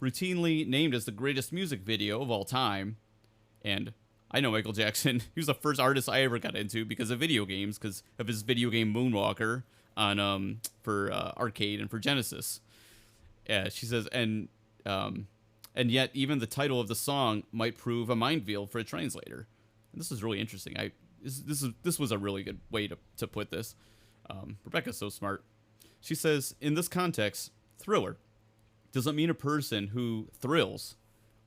Speaker 1: routinely named as the greatest music video of all time. And I know Michael Jackson. He was the first artist I ever got into because of video games, because of his video game Moonwalker. on for arcade and for Genesis. Yeah, she says, and yet even the title of the song might prove a minefield for a translator. And this is really interesting. This was a really good way to put this. Rebecca's so smart. She says, in this context, thriller doesn't mean a person who thrills,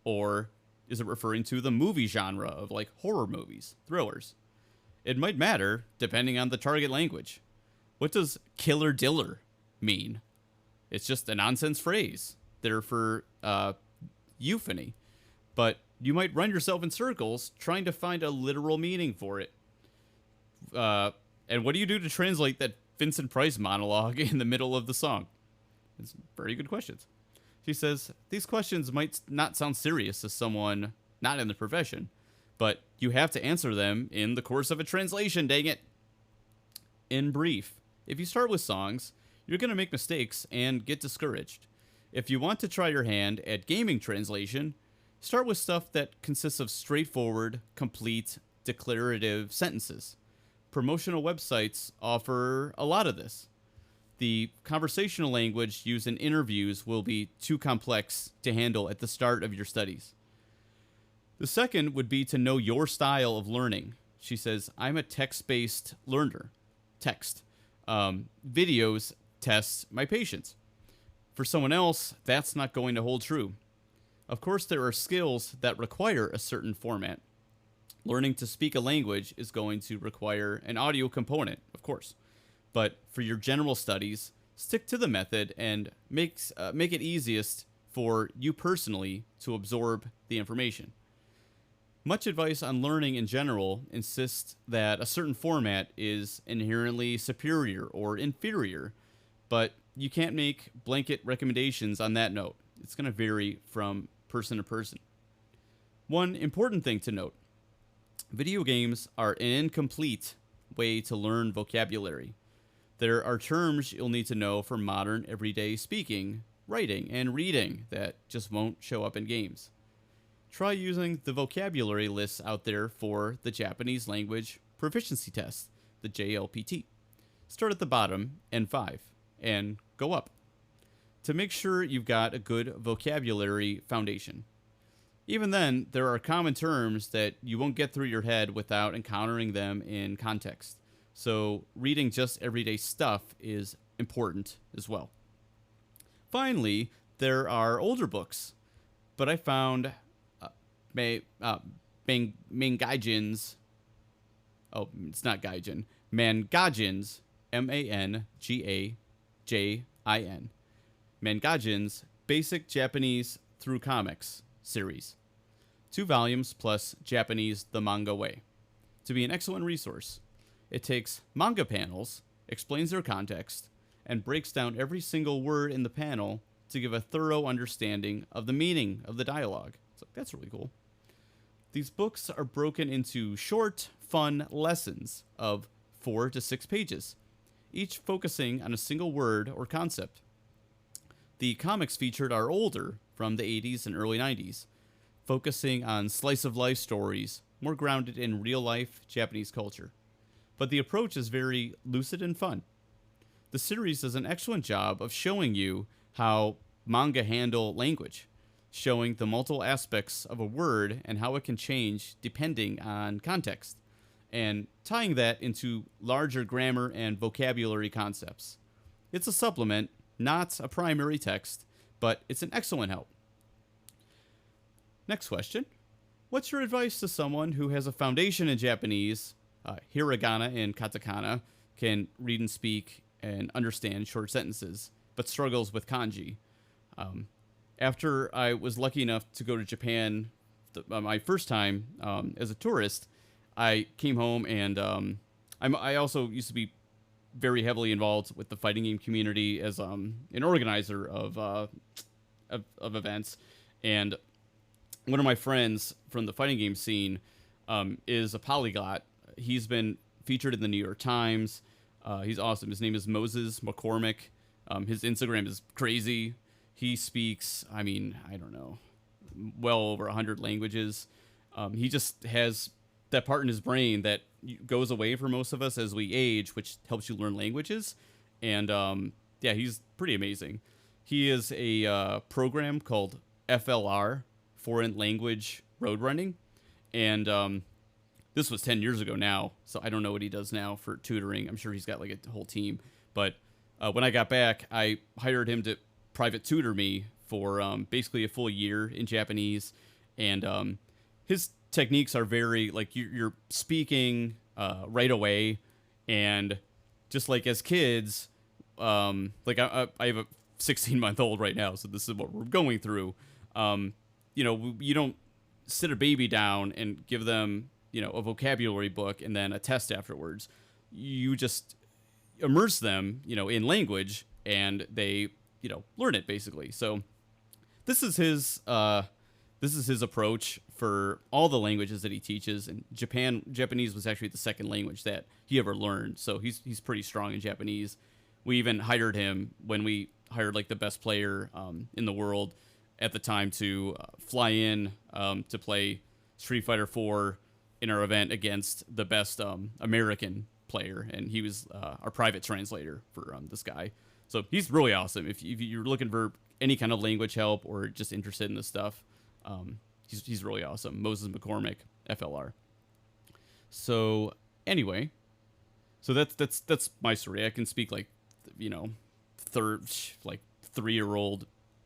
Speaker 1: or is it referring to the movie genre of like horror movies, thrillers? It might matter depending on the target language. What does killer diller mean? It's just a nonsense phrase. They're for euphony. But you might run yourself in circles trying to find a literal meaning for it. And what do you do to translate that Vincent Price monologue in the middle of the song? It's very good questions. She says, these questions might not sound serious to someone not in the profession, but you have to answer them in the course of a translation, dang it. In brief, if you start with songs, you're going to make mistakes and get discouraged. If you want to try your hand at gaming translation, start with stuff that consists of straightforward, complete, declarative sentences. Promotional websites offer a lot of this. The conversational language used in interviews will be too complex to handle at the start of your studies. The second would be to know your style of learning. She says, I'm a text-based learner. Text. Videos test my patience. For someone else, that's not going to hold true. Of course, there are skills that require a certain format. Learning to speak a language is going to require an audio component, of course. But for your general studies, stick to the method and make it easiest for you personally to absorb the information. Much advice on learning in general insists that a certain format is inherently superior or inferior, but you can't make blanket recommendations on that note. It's going to vary from person to person. One important thing to note, video games are an incomplete way to learn vocabulary. There are terms you'll need to know for modern everyday speaking, writing, and reading that just won't show up in games. Try using the vocabulary lists out there for the Japanese language proficiency test, the JLPT. Start at the bottom, N5, and go up, to make sure you've got a good vocabulary foundation. Even then, there are common terms that you won't get through your head without encountering them in context. So reading just everyday stuff is important as well. Finally, there are older books, but I found Mangaijin's. Oh, it's not Gaijin. Mangaijin's, Mangaijin. Mangaijin's Basic Japanese Through Comics series. 2 volumes plus Japanese the Manga Way. To be an excellent resource. It takes manga panels, explains their context, and breaks down every single word in the panel to give a thorough understanding of the meaning of the dialogue. So that's really cool. These books are broken into short, fun lessons of 4 to 6 pages, each focusing on a single word or concept. The comics featured are older, from the 80s and early 90s, focusing on slice-of-life stories more grounded in real-life Japanese culture. But the approach is very lucid and fun. The series does an excellent job of showing you how manga handle language, showing the multiple aspects of a word and how it can change depending on context, and tying that into larger grammar and vocabulary concepts. It's a supplement, not a primary text, but it's an excellent help. Next question. What's your advice to someone who has a foundation in Japanese, hiragana and katakana, can read and speak and understand short sentences, but struggles with kanji? After I was lucky enough to go to Japan my first time as a tourist, I came home and I also used to be very heavily involved with the fighting game community as an organizer of events. And one of my friends from the fighting game scene is a polyglot. He's been featured in the New York Times. He's awesome. His name is Moses McCormick. His Instagram is crazy. He speaks, I don't know, well over 100 languages. He just has that part in his brain that goes away for most of us as we age, which helps you learn languages. and yeah, he's pretty amazing. He is a program called FLR, Foreign Language Road Running, and this was 10 years ago now, so I don't know what he does now for tutoring. I'm sure he's got like a whole team, but when I got back, I hired him to private tutor me for basically a full year in Japanese, and his techniques are very like you're speaking right away, and just like as kids, like I have a 16-month-old right now, so this is what we're going through. You don't sit a baby down and give them a vocabulary book and then a test afterwards. You just immerse them in language, and they learn it basically. So this is his approach for all the languages that he teaches. And Japanese was actually the second language that he ever learned, so he's pretty strong in Japanese. We even hired him when we hired like the best player in the world at the time to fly in to play Street Fighter 4 in our event against the best American player, and he was our private translator for this guy. So he's really awesome. If you're looking for any kind of language help or just interested in this stuff, he's really awesome. Moses McCormick, FLR. So anyway, so that's my story. I can speak like 3-year-old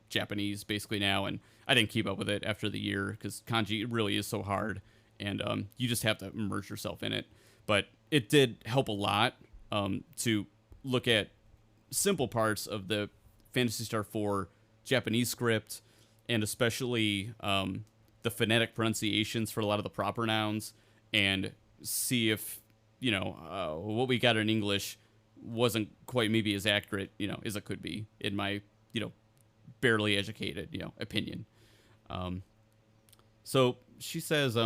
Speaker 1: Japanese basically now, and I didn't keep up with it after the year because kanji really is so hard, and you just have to immerse yourself in it. But it did help a lot to look at simple parts of the Phantasy Star 4 Japanese script, and especially the phonetic pronunciations for a lot of the proper nouns, and see if what we got in English wasn't quite maybe as accurate as it could be in my barely educated opinion. So she says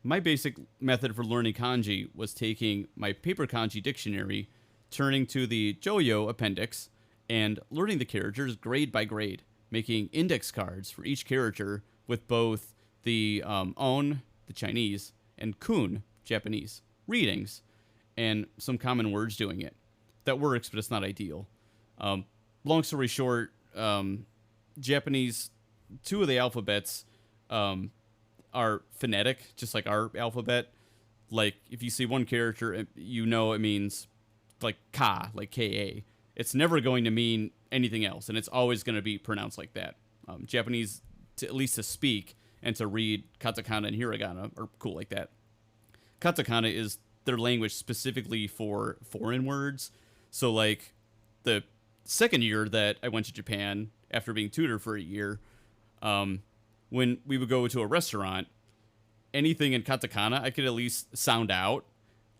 Speaker 1: my basic method for learning kanji was taking my paper kanji dictionary, turning to the Joyo appendix, and learning the characters grade by grade, making index cards for each character with both the on, the Chinese, and kun, Japanese, readings, and some common words doing it. That works, but it's not ideal. Long story short, Japanese, 2 of the alphabets are phonetic, just like our alphabet. Like, if you see one character, it means like ka, like K-A. It's never going to mean anything else, and it's always going to be pronounced like that. Japanese, at least to speak and to read katakana and hiragana, are cool like that. Katakana is their language specifically for foreign words. So, like, the second year that I went to Japan after being tutored for a year, when we would go to a restaurant, anything in katakana I could at least sound out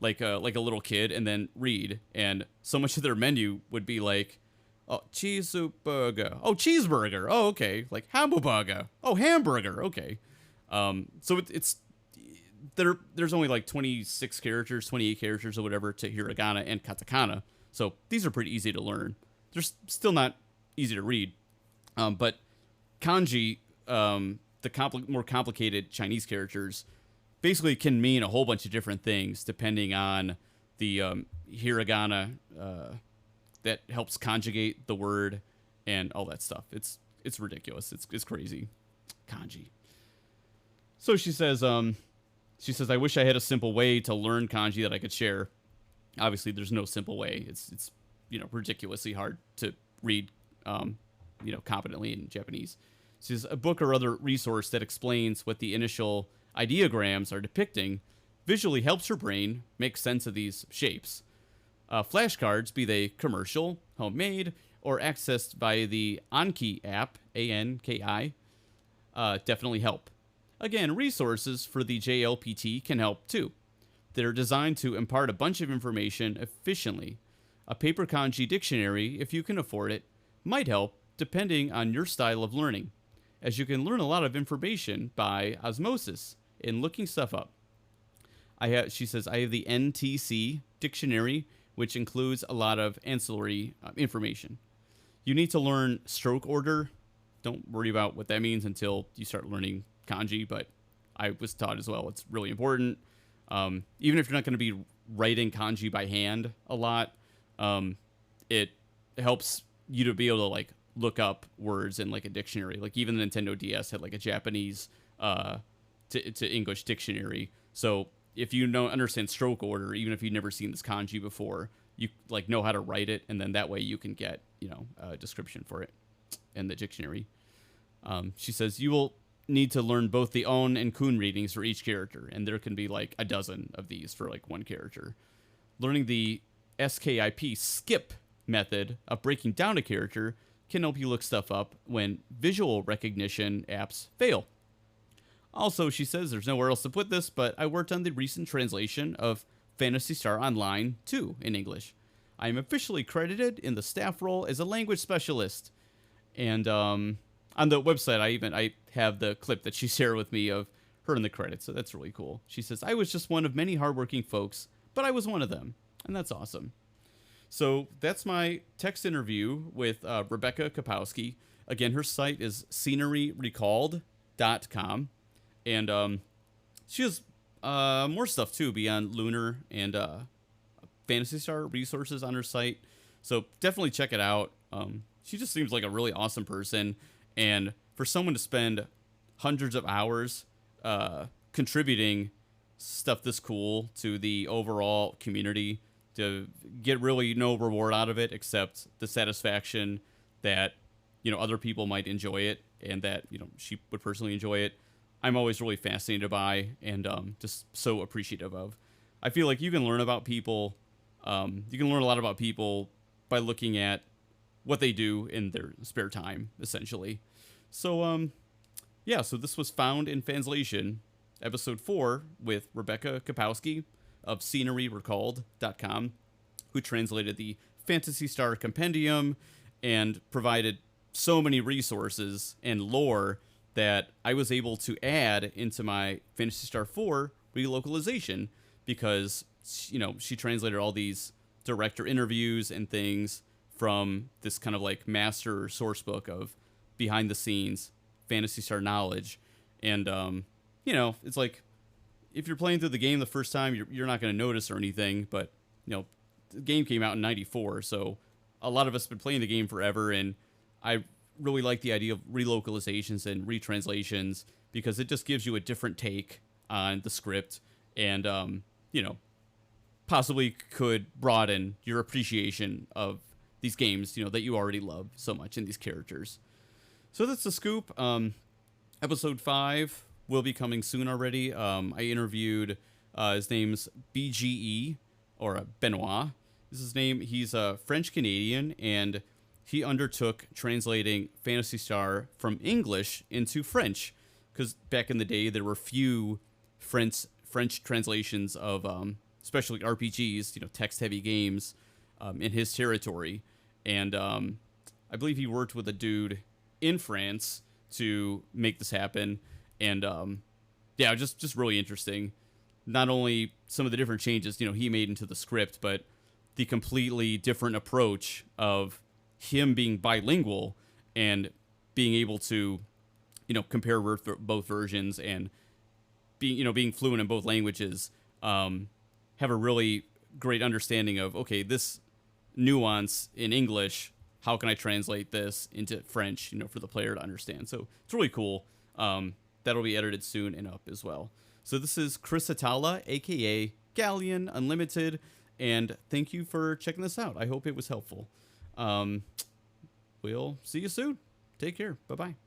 Speaker 1: like a little kid and then read. And so much of their menu would be like, oh, cheeseburger. Oh, cheeseburger. Oh, okay. Like hamburger. Oh, hamburger. Okay. So it's there's only like 26 characters, 28 characters or whatever to hiragana and katakana. So these are pretty easy to learn. They're still not easy to read. But kanji, the more complicated Chinese characters, basically can mean a whole bunch of different things depending on the hiragana that helps conjugate the word and all that stuff. It's ridiculous. It's crazy. Kanji. So she says, I wish I had a simple way to learn kanji that I could share. Obviously, there's no simple way. It's ridiculously hard to read competently in Japanese. She says, a book or other resource that explains what the initial ideograms are depicting visually helps her brain make sense of these shapes. Flashcards, be they commercial, homemade, or accessed via the Anki app, A-N-K-I, definitely help. Again, resources for the JLPT can help too. They're designed to impart a bunch of information efficiently. A paper kanji dictionary, if you can afford it, might help depending on your style of learning, as you can learn a lot of information by osmosis in looking stuff up. She says, I have the NTC dictionary, which includes a lot of ancillary information. You need to learn stroke order. Don't worry about what that means until you start learning kanji, but I was taught as well. It's really important. Even if you're not going to be writing kanji by hand a lot, it helps you to be able to like look up words in like a dictionary. Like even the Nintendo DS had like a Japanese to English dictionary. So if you don't understand stroke order, even if you've never seen this kanji before, you like know how to write it, and then that way you can get a description for it in the dictionary. She says you will need to learn both the on and kun readings for each character, and there can be like a dozen of these for like one character. Learning the skip method of breaking down a character can help you look stuff up when visual recognition apps fail. Also, she says there's nowhere else to put this, but I worked on the recent translation of Phantasy Star Online 2 in English. I am officially credited in the staff role as a language specialist. And on the website, I have the clip that she shared with me of her in the credits, so that's really cool. She says, I was just one of many hardworking folks, but I was one of them, and that's awesome. So that's my text interview with Rebecca Capowski. Again, her site is sceneryrecalled.com. And she has more stuff, too, beyond Lunar and Phantasy Star resources on her site. So definitely check it out. She just seems like a really awesome person. And for someone to spend hundreds of hours contributing stuff this cool to the overall community, to get really no reward out of it except the satisfaction that other people might enjoy it, and that she would personally enjoy it, I'm always really fascinated by, and just so appreciative of. I feel like you can learn about people. You can learn a lot about people by looking at what they do in their spare time, essentially. So yeah, so this was Found in Fanslation, episode 4, with Rebecca Capowski of sceneryrecalled.com, who translated the Phantasy Star Compendium and provided so many resources and lore that I was able to add into my Phantasy Star 4 relocalization, because she translated all these director interviews and things from this kind of like master source book of behind the scenes Phantasy Star knowledge. And it's like, if you're playing through the game the first time, you're not going to notice or anything, but the game came out in 94, so a lot of us have been playing the game forever, and I really like the idea of relocalizations and retranslations, because it just gives you a different take on the script, and possibly could broaden your appreciation of these games that you already love so much, in these characters. So that's the scoop. Episode 5 will be coming soon already. I interviewed his name's BGE, or Benoit is his name. He's a French Canadian, and he undertook translating Phantasy Star from English into French, because back in the day there were few French translations of especially RPGs, text-heavy games, in his territory. And I believe he worked with a dude in France to make this happen. And yeah, just really interesting. Not only some of the different changes he made into the script, but the completely different approach of him being bilingual and being able to compare both versions, and being fluent in both languages, have a really great understanding of, okay, this nuance in English, how can I translate this into French, for the player to understand. So it's really cool. That'll be edited soon and up as well. So this is Chris Atala, aka Galleon Unlimited, and thank you for checking this out. I hope it was helpful. We'll see you soon. Take care. Bye-bye.